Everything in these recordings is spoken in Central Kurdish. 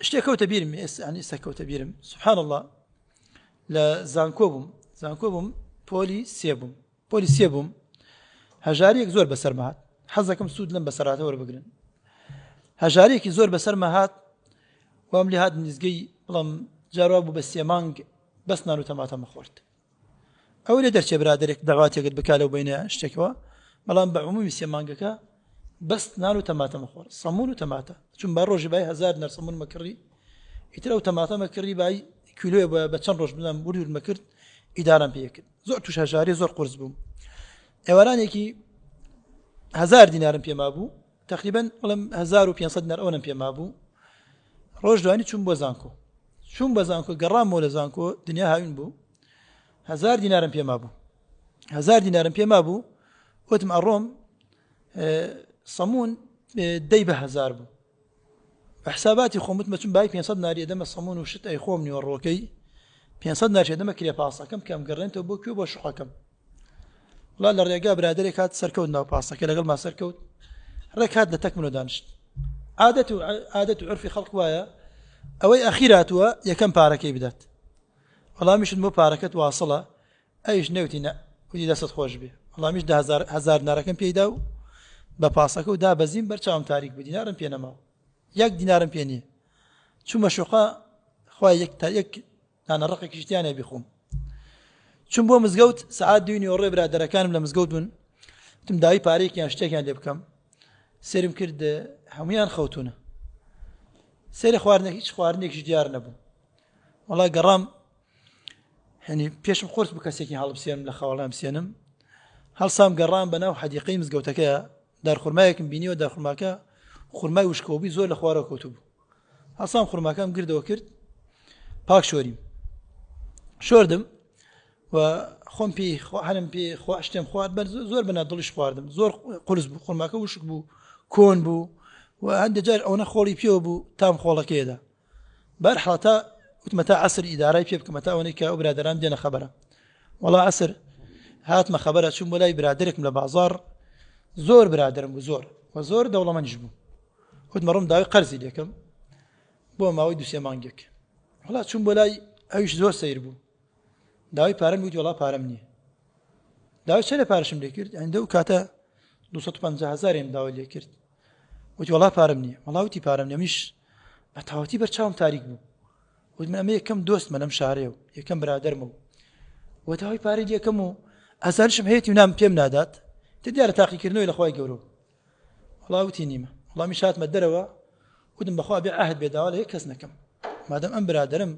شتێکەوتە بیرم ئێستا کەوتە بیرم سبحان الله لە زانکۆ بووم پۆلی سێ بووم هەژارێک زۆر بەسەرمە هات حەز دەکەم سوود لەم بەسەراتە وەربگرن هەژارێکی زۆر بەسەرمە هات وام لێ هات نزگەی بەڵام جاروا بوو بە 3 مانگ بەس نان و تەماتەمە خۆرد ئەو لێ دەرچێ برادێک داواتێکت بکا لەو بینە شتێکەوە بەڵام بە عمومی 3 مانگەکە بەس نان و تەماتەمە خۆر سەمون و تەماتە چون با ڕۆژی بای 1000 دینار سەمون مەکڕی ئیتر ئەو تەماتەمە کڕی بای کیلۆیە بە چەند ڕۆژ بدەم وردور مەکرد ئیدارەم پێ کرد زۆر توش هەژاری زۆر قورس بووم ئێوارانێکی 1000 دینارم پێما بوو تقریبا بەڵام 1500 دینار ئەوەم پێما بوو ڕۆژ دوانی چوون بۆ زانکۆ گەڕامەوە لە زانکۆ دنیا هاوین بوو 1000 دینارم پێما بوو وتم ئەڕۆم سەمون دەی بە 1000 بوو بە حساباتی خۆم وتمە چون بای 500 دینار دەمە سەمون و شت ئەی خۆم نیوەڕۆکەی 500 دینار دەمە کرێ پاسەکەم کەم گەڕێنەوە بۆ کوێ بۆ شوقەکەم وڵا لە ڕێگا برادێک هات سەرکەوت ناو پاسەکە لەگەڵ ما سەرکەوت ڕێک هات لە تەکمنەوە دانیشت عادەت و عرفی خەڵق وایە ئەوەی ئەخیر هاتووە یەکەم پارەکەی بدات وەڵامیشت بۆ پارەکەت واسڵە ئەویش نەوتی نە وتی دەست خۆش بێ وەڵامیش 1000 دینارەکەم پێیدا و بە پاسەکە و دابەزیم بەرچاوم تاریک بوو دینارم پێ نەماوە 1 دینارم پێ نییە چوومە شوقا خوای یەک نانەڕقێکی شتیانێ بیخۆم چون بۆ مزگەوت سعات 2 نیوەڕۆی برادەرەکانم لە مزگەوت بوون وتم داوای پارەیەکیان شتێکیان لێ بکەم سێرم کرد هەمویان خەوتونە سێری خواردنێک هیچ خواردنێکیش دیار نەبوو وەڵا گەڕام هەنی پێشم خۆرس بوو کەسێکی هەڵبسێنم لە خەواڵام بسێنم هەڵسام گەڕام بەناو حەدیقەی مزگەوتەکەیە دارخورمایەکم بینیوە دارخورماکە خورمای وشکۆبی زۆر لە خوارەوە کەوتوو بوو هەڵسام خورماکەم گردەوە کرد پاک شۆردم و خۆم پێی هەرم پێ شتێم خوارد زۆر بەنا دڵیش خواردم زۆر قورس بوو خورماکە وشک بوو کۆن بوو و هەندێک جار ئەوە خۆڵی پێوە بوو تام خۆڵەکەیدا بەرحەڵ تا وتمە تا عەسر ئیدارای پێ بکەمە تا ئەوەی کە ئەو برادەران دێنە خەبەرە وەڵا عەسر هاتمە خەبەرە چوون بۆ لای برادێکم لە بازاڕ زۆر برادرم بوو زۆر دەوڵەمەندیش بوو وتمە ڕۆم داوای قەرزی لێکەم بۆ ماوەی 2 مانگێک وەڵا چوون بۆ لای ئەویش زۆر سەیر بوو داوای پارەم وتی وەڵا پارەم نییە داوای چەندە پارەشم لێ کرد ئەندە و کاتە 250,000 داوای لێ کرد وتی وەڵا پارەم نییە وەڵا وتی پارەم نییە منیش ئەتاوەتی بەرچاوم تاریک بوو وتی من ئەمە یەکەم دۆستمە لەم شارەیە و یەکەم برادەرمە و داوای پارەی لێکەم و ئەزانشم هەیەی و نام پێم نادات تە دیارە تاقیکردنەوەی لەخوای گەورە وەڵا وتی نیمە وەڵامی شاتمە دەرەوە وتم بەخوا بێ عەهد بێ داوا لە یەک کەس نەکەم مادەم ئەم برادەرم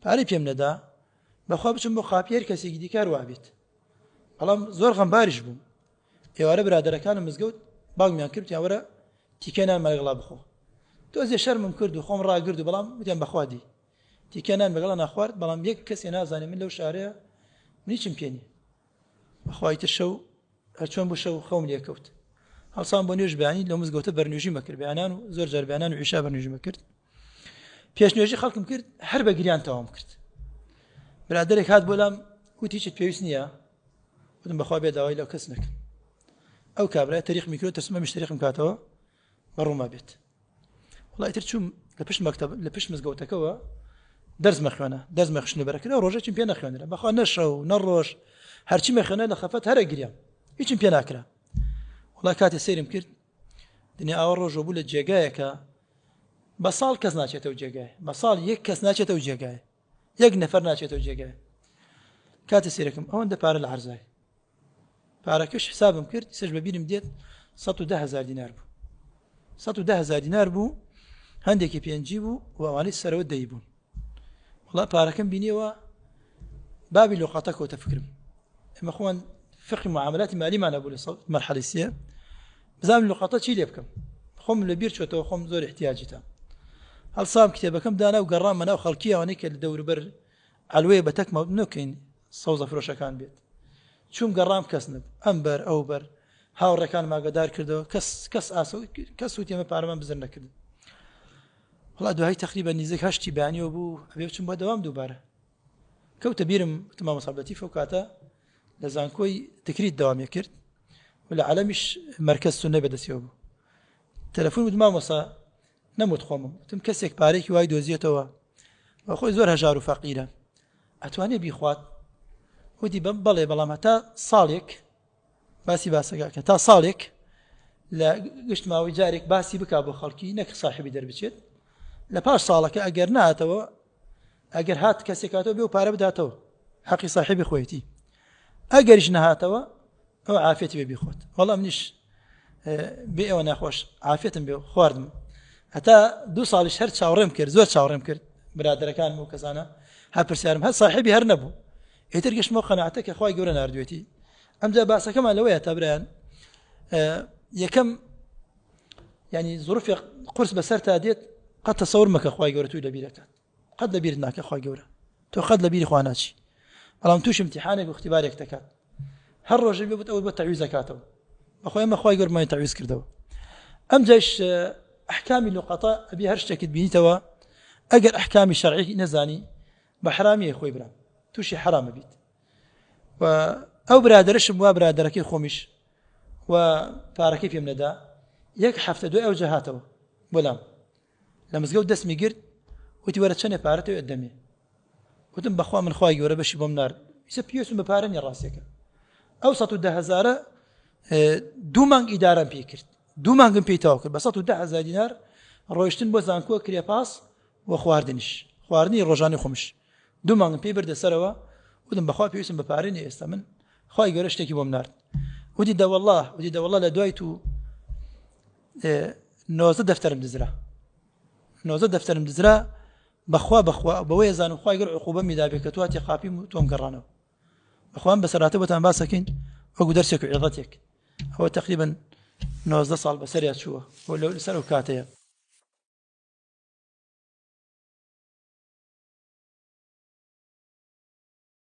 پارەی پێم نەدا بەخوا بچم بۆ خاپی هەر کەسێکی دیکار وابێت بەڵام زۆر غەمباریش بووم ئێوارە برادەرەکانم مزگەوت باومیان کرد یاوەرە تیکەنان مەلەگڵا بخۆ تۆزێ شەرمم کرد و خۆم ڕاگرد و بەڵام وتیان بەخوا دی تیکەنان بەگەڵا ناخوارد بەڵام یەک کەسێ نازانێ من لەو شارەیە منیچم پێ نییە بەخوای تر شەو هەرچۆن بۆ شەو خەوم لێکەوت هەڵسان بۆ نوێژ بەیانی لەو مزگەوتە بەرنوێژی مەکرد بەیانان و زۆر جار بەیانان و عیشا بەرنوێژی مەکرد پێشنوێژی خەڵکم کرد هەر بە گریان تەواوم کرد برادێک هات بۆ لام وتی هیچت پێویست نییە وتم بەخوا بێ داوای لەو کەس نەکەم ئەو کابرای تەریخ میکرۆ تەسمە مشتریقم کاتەوە بەڕووما بێت وڵای تر چوم لە پشت مەکتەب لە پشت مزگەوتەکەەوە دەرزمە خوێنە دەرزمە خشنە بەرەکەەوە ڕۆژێکم پێ نەخوێنرا بەخوا نەشە و نەڕۆژ هەرچی مەخوێنە لە خەفەت هەرە گریام هیچم پێ ناکرا وڵای کاتێ سەیرم کرد دنیا ئاوە ڕۆژە بوو لە جێگایەکە بە ساڵ کەس ناچێتەوە جێگای بە ساڵ یەک کەس ناچێتەوە جێگای یەک نەفەر ناچێتەوە جێگای کاتە سێرەکەم ئەوەندە پارە لە عەرزای پارەکەش حسابم کرد سەر بەبیرم دێت 110,000 دینار بوو 110,000 دینار بوو هەندێکی پێنجی بوو و ئەوانەی سەرەوە دەی بوون وڵا پارەکەم بینیەوە بابی لۆقاتە کەوتە فکرم ئێمە خۆمان فقی معاملاتی مالیمان هەبوو لە مەرحەلەی سێ بزانم لۆقاتە چی لێ بکەم خۆم لە بیر چۆتەوە خۆم زۆر احتیاجیتە هەڵسام کتێبەکەم دانا و گەڕامە ناو خەڵکی ئەوانەی کە لە دەوروبەر ئەلوەیە بە تەکمە نەکەین سەوزە فرۆشەکان بێت چوم گەڕام کەس نەبوو ئەم بەر ئەو بەر هاوڕێکان ماگەدار کردەوە کەس وتی ئەمە پارەمان بزر نەکردن وڵا دوای تقریبا نزیک 8 بەیانیەوە بوو ئەبێ بچم بۆ دەوام دووبارە کەوتە بیرم وتم مامۆستا فەو کاتە لە زانکۆی تکریت دەوامیە کرد و لە عەلەمیش مەرکەز سوننەی بەدەستیەوە بوو تەلەفۆن وتم مامۆستا نەموت خۆمم وتم کەسێک پارێکی وای دۆزیێتەوە بەخۆی زۆر هەژار و فەقیرە ئەتوانێ بیخوات وتی بەڵێ بەڵام هەتا ساڵێک باسی باسەکە تا ساڵێک لە گشت ماوەی جارێک باسی بک بۆ خەڵکی نەک ساحبی دەربچێت لە پاش ساڵەکە ئەگەر ناتەوە ئەگەر هات کەسێکاتەوە بێ و پارە بداتەوە حەقی ساحبی خۆیەتی ئەگەریش نەهاتەوە ئەو عافێتی بێ بیخۆت وەڵام منیش بێ ئەوە ناخۆش عافێتم بێ خواردم هەتا 2 ساڵیش هەر چاوەڕێم کرد زۆر چاوەڕێم کرد برادەرەکانم و کەسانە هەپرسیارم هەر ساحبی هەر نەبوو ئیتر گەشتمەوە قەناعەتە کە خوای گەورە ناردوێتی ئەمجا باسەکەمان لەوەیە تا برایان یەکەم ینی ظروفی قورس بەسەر تا دێت قەت تەسەوور مەکە خوای گەورە توی لەبیرەکەت قەت لەبیرت ناکە خوای گەورە تۆ قەت لەبیری خوا ناچی بەڵام توش امتحانێک و اختیبارێک دەکات هەر ڕۆژێ بێت ئەوە بە تەعویز دەکاتەوە بەخۆی ئەمە خوای گەورەمان تەعویز کردەوە ئەمجاش ئەحکامی لوقەتە ئەبی هەر شتێکت بینیتەوە ئەگەر ئەحکامی شەرعی نەزانی بە حرامیە خۆی برام تووشی حرامە بیت و ئەو برادرشم وا برادەرەکەی خۆمیش و پارەکەی پێم نەدا 1 هەفتە دوای ئەو جەهاتەوە بۆلام لە مزگەوت دەستمی گرت وتی وەرە چەندێ پارەتەوە ئەدەمێ وتم بەخوا من خوای گەورە بەشی بۆم نارد ئیسە پێویستم بە پارە نیە ڕاستیەکە ئەو 110,000 2 مانگ ئیدارەم پێ کرد 2 مانگم پێی تەواو کرد بە 110,000 دینار ڕۆیشتن بۆ زانکۆ کرێپاس و خواردنیش خواردنی ڕۆژانی خۆمش 2 مانگم پێی بردە سەرەوە وتم بەخوا پێویستم بە پارە نیە ئێستا من خوای گەورە شتێکی بۆم نارد وتی دەوەڵڵا لە دوای تو 19 دەفتەرم دزرا 19 دەفتەرم دزرا بەخوا بەوەی زانم خوای گەورە عقوبە میدابێت کە تواتێ قاپیم و تۆم گەڕانەوە بەخوام بەسەراتە بۆتان باسەکەین وەکو دەرسێک و عێڵەتێک ئەوە تقریبا 19 ساڵ بەسەریا چووە بۆ لەسەر ئەو کاتەیە